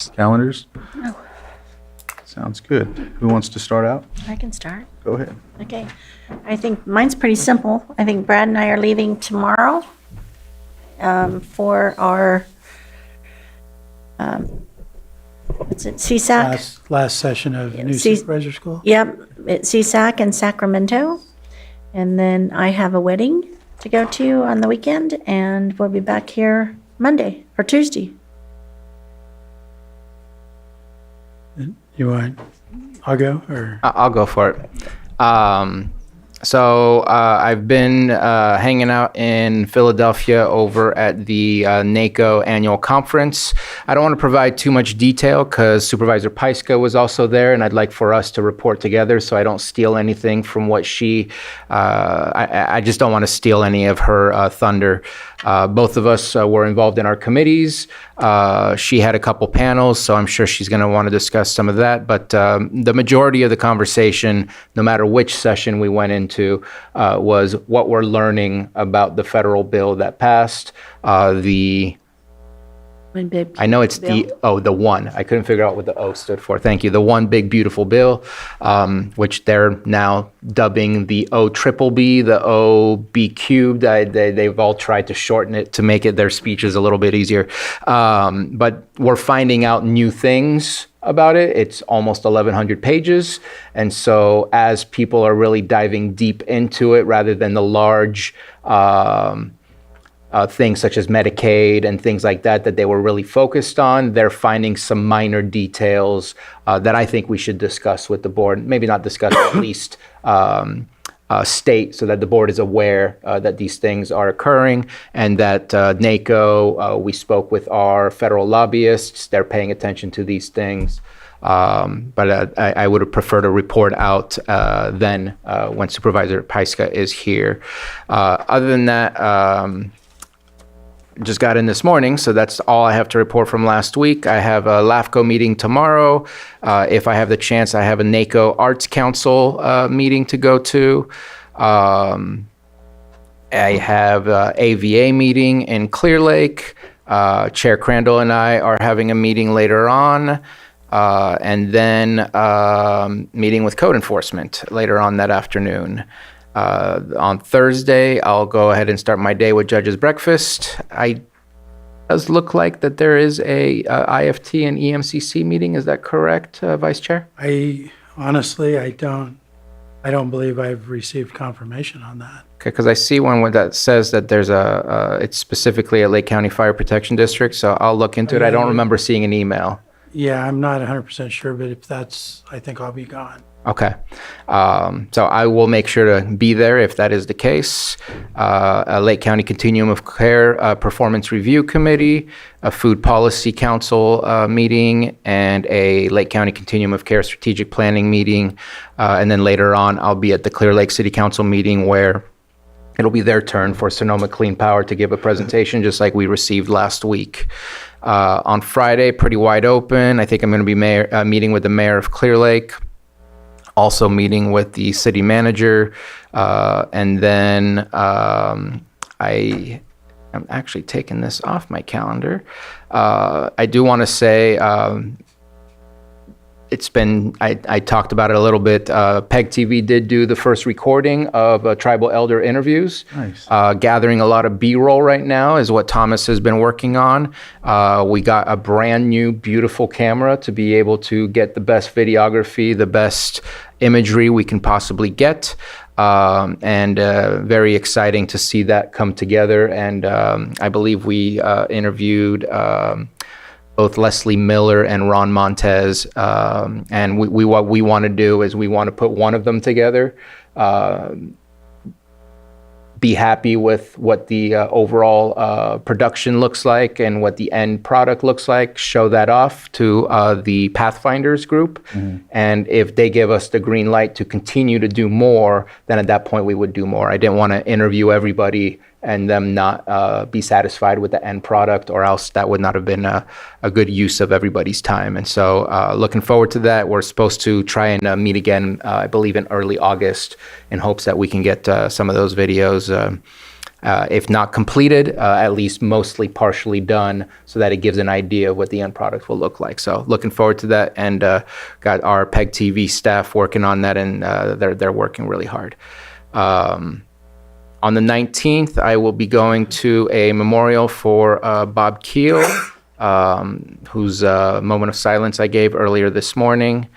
Calendars? No, Sounds good. Who wants to start out? I can start. Go ahead. Okay. I think mine's pretty simple. I think Brad and I are leaving tomorrow for our, what's it, CSAC? Last session of new C- supervisor school? Yep, it's CSAC in Sacramento. And then I have a wedding to go to on the weekend, and we'll be back here Monday or Tuesday. You want, I'll go, or? I'll go for it. I've been hanging out in Philadelphia over at the NACO annual conference. I don't want to provide too much detail because Supervisor Pyska was also there, and I'd like for us to report together so I don't steal anything from what she, I just don't want to steal any of her thunder. Both of us were involved in our committees. She had a couple panels, so I'm sure she's going to want to discuss some of that. But the majority of the conversation, no matter which session we went into, was what we're learning about the federal bill that passed. I know it's the one. I couldn't figure out what the O stood for. Thank you. The one big beautiful bill, which they're now dubbing the O triple B, the O B cubed. They've all tried to shorten it to make it their speeches a little bit easier. But we're finding out new things about it. It's almost 1,100 pages. And so as people are really diving deep into it, rather than the large things such as Medicaid and things like that they were really focused on, they're finding some minor details that I think we should discuss with the board. Maybe not discuss, at least state so that the board is aware that these things are occurring, and that NACO, we spoke with our federal lobbyists, they're paying attention to these things. But I would have preferred a report out then when Supervisor Pyska is here. Other than that, just got in this morning, so that's all I have to report from last week. I have a LAFCO meeting tomorrow. If I have the chance, I have a NACO Arts Council meeting to go to. I have a AVA meeting in Clear Lake. Chair Crandall and I are having a meeting later on. And then meeting with code enforcement later on that afternoon. On Thursday, I'll go ahead and start my day with Judge's Breakfast. It does look like that there is a IFT and EMCC meeting. Is that correct, Vice Chair? Honestly, I don't believe I've received confirmation on that. Okay, because I see one that says that there's it's specifically a Lake County Fire Protection District, so I'll look into it. I don't remember seeing an email. Yeah, I'm not 100% sure, but if that's, I think I'll be gone. Okay. So I will make sure to be there if that is the case. A Lake County Continuum of Care Performance Review Committee, a Food Policy Council meeting, and a Lake County Continuum of Care Strategic Planning meeting. And then later on, I'll be at the Clear Lake City Council meeting where it'll be their turn for Sonoma Clean Power to give a presentation just like we received last week. On Friday, pretty wide open. I think I'm going to be meeting with the mayor of Clear Lake. Also meeting with the city manager, and then I am actually taking this off my calendar. I do want to say I talked about it a little bit. PEG TV did do the first recording of tribal elder interviews. Nice. Gathering a lot of B-roll right now is what Thomas has been working on. We got a brand new, beautiful camera to be able to get the best videography, the best imagery we can possibly get. And very exciting to see that come together. And I believe we interviewed both Leslie Miller and Ron Montez. And what we want to do is we want to put one of them together, be happy with what the overall production looks like and what the end product looks like, show that off to the Pathfinders group. Mm-hmm. And if they give us the green light to continue to do more, then at that point we would do more. I didn't want to interview everybody and them not be satisfied with the end product, or else that would not have been a good use of everybody's time. And so looking forward to that. We're supposed to try and meet again, I believe in early August, in hopes that we can get some of those videos if not completed, at least mostly partially done, so that it gives an idea of what the end product will look like. So looking forward to that, and got our PEG TV staff working on that, and they're working really hard. On the 19th, I will be going to a memorial for Bob Keel, whose moment of silence I gave earlier this morning.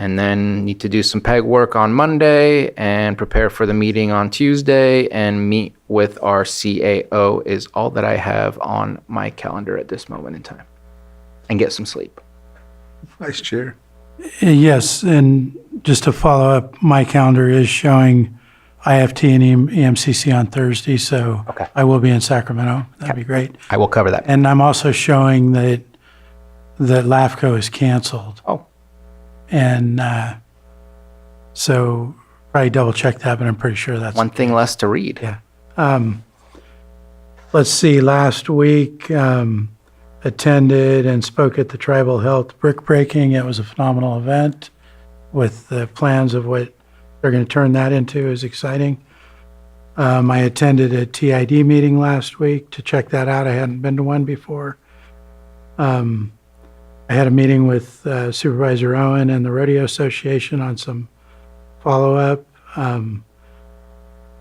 And then need to do some PEG work on Monday and prepare for the meeting on Tuesday and meet with our CAO is all that I have on my calendar at this moment in time. And get some sleep. Vice Chair. Yes, and just to follow up, my calendar is showing IFT and EMCC on Thursday, so Okay. I will be in Sacramento. That'd be great. I will cover that. And I'm also showing that LAFCO is canceled. Oh, And so probably double check that, but I'm pretty sure that's. one thing less to read. Yeah. Let's see, last week, attended and spoke at the Tribal Health Brick Breaking. It was a phenomenal event with the plans of what they're going to turn that into is exciting. I attended a TID meeting last week to check that out. I hadn't been to one before. I had a meeting with Supervisor Owen and the Rodeo Association on some follow-up.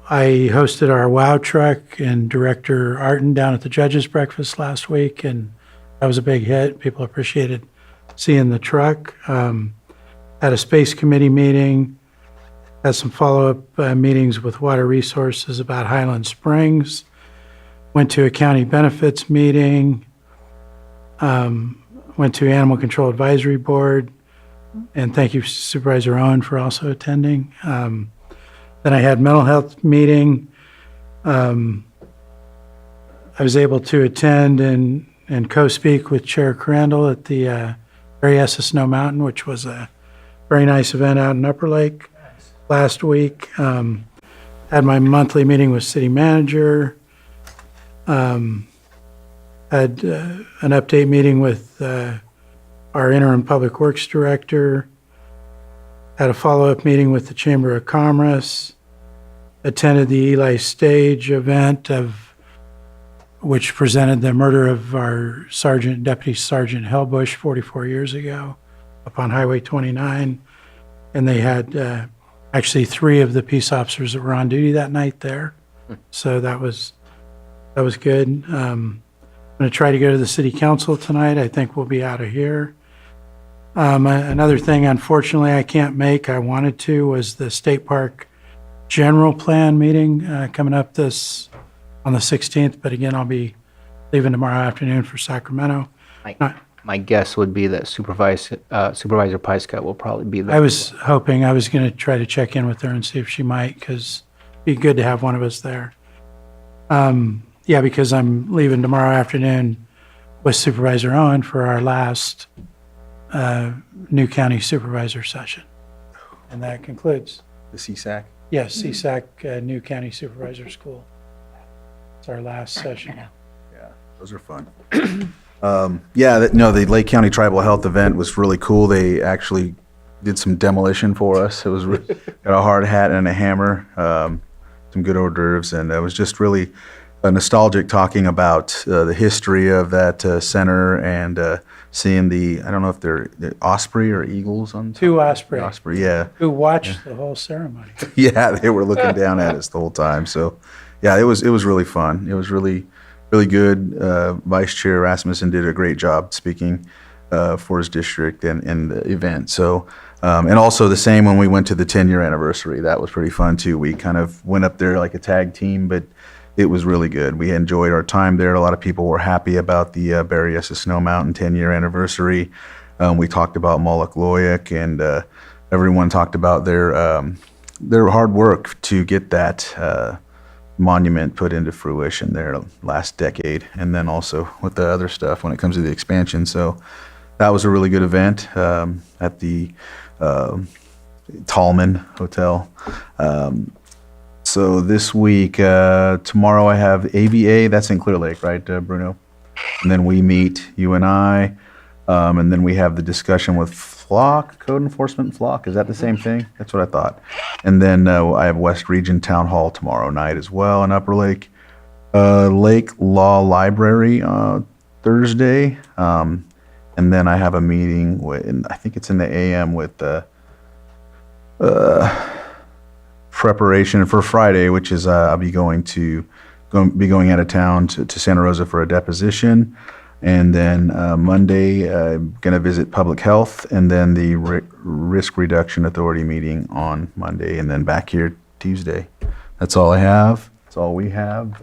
I hosted our WOW truck and Director Arden down at the judges' breakfast last week, and that was a big hit. People appreciated seeing the truck. Had a Space Committee meeting, had some follow-up meetings with Water Resources about Highland Springs, went to a county benefits meeting, went to Animal Control Advisory Board, and thank you Supervisor Owen for also attending. Then I had mental health meeting. I was able to attend and co-speak with Chair Crandall at the Berryessa Snow Mountain, which was a very nice event out in Upper Lake last week. Had my monthly meeting with City Manager. Had an update meeting with our interim Public Works Director. Had a follow-up meeting with the Chamber of Commerce. Attended the Eli Stage event which presented the murder of our Deputy Sergeant Hellbush 44 years ago up on Highway 29. And they had actually 3 of the peace officers that were on duty that night there. So that was good. I'm going to try to go to the city council tonight. I think we'll be out of here. Another thing, unfortunately, I can't make, I wanted to, was the State Park General Plan meeting coming up on the 16th. But again, I'll be leaving tomorrow afternoon for Sacramento. My guess would be that Supervisor Pyska will probably be there. I was hoping, I was going to try to check in with her and see if she might, because it'd be good to have one of us there. Yeah, because I'm leaving tomorrow afternoon with Supervisor Owen for our last new county supervisor session. And that concludes. The CSAC. Yes, CSAC, new county supervisor school. It's our last session. Yeah, those are fun. The Lake County Tribal Health event was really cool. They actually did some demolition for us. It was got a hard hat and a hammer, some good hors d'oeuvres, and it was just really nostalgic talking about the history of that center and seeing I don't know if they're osprey or eagles on top. 2 osprey. Osprey, yeah. Who watched the whole ceremony. Yeah, they were looking down at us the whole time. So, yeah, it was really fun. It was really good. Vice Chair Rasmussen did a great job speaking for his district and the event. So, and also the same when we went to the 10-year anniversary. That was pretty fun too. We kind of went up there like a tag team, but it was really good. We enjoyed our time there. A lot of people were happy about the Berryessa Snow Mountain 10-year anniversary. We talked about Moloch Loyick, and everyone talked about their hard work to get that monument put into fruition there last decade, and then also with the other stuff when it comes to the expansion. So that was a really good event at the Tallman Hotel. So this week, tomorrow I have AVA, that's in Clear Lake, right, Bruno? And then we meet, you and I, And then we have the discussion with Flock, Code Enforcement Flock. Is that the same thing? That's what I thought. And then I have West Region Town Hall tomorrow night as well in Upper Lake. Lake Law Library Thursday. And then I have a meeting I think it's in the AM with preparation for Friday, which is I'll be going out of town to Santa Rosa for a deposition. And then Monday, I'm going to visit Public Health, and then the Risk Reduction Authority meeting on Monday, and then back here Tuesday. That's all I have. That's all we have.